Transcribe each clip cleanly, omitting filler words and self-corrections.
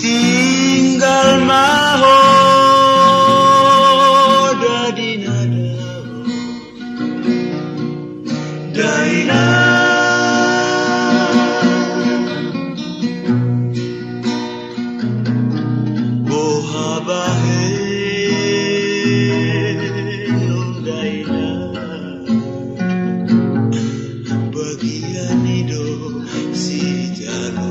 Tinggal maho dadi nada daina boha bahe daina bagian ido si jalo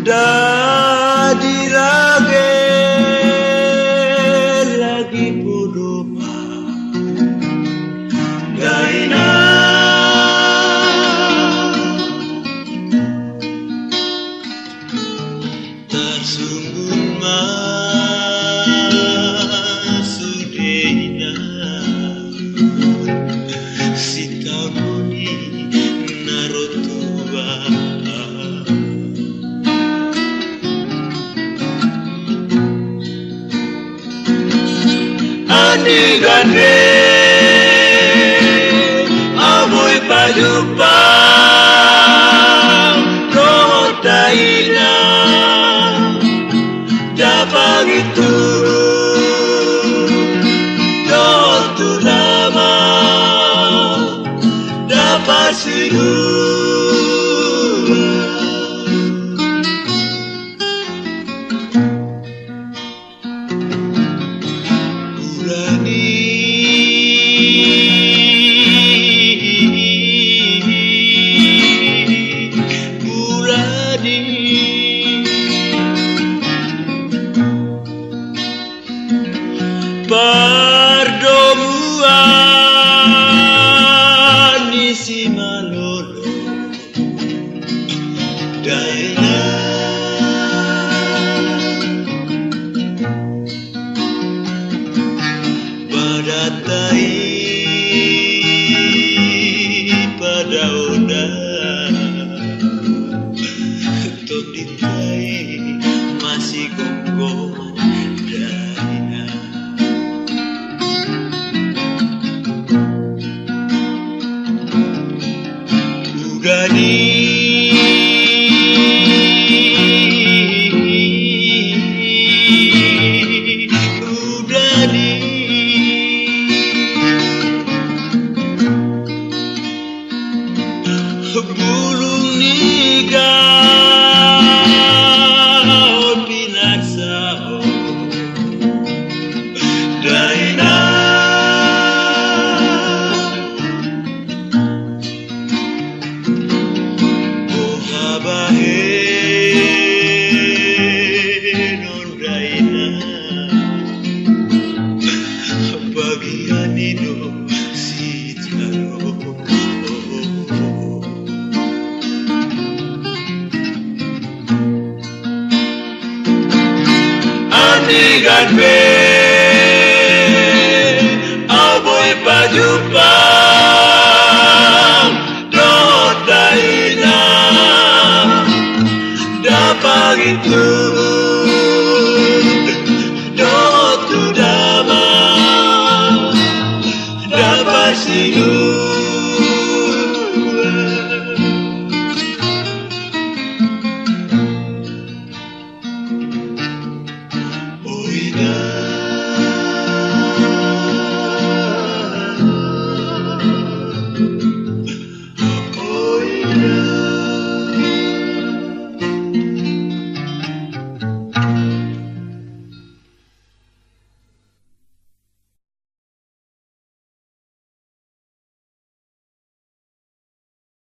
dadi lagi pudupa daina tersunggun masudena si kamuni narotua andi gande amoy pajupa roh daina dapat itu dotu lama dapat perdomuan isi malolo daina badatai pada oda toditai masih gonggo daina udani bulung niga pinaksao daina boha bahe non daina bagian ido si jaro Andigan be aboy pajupa doh daina dapat itu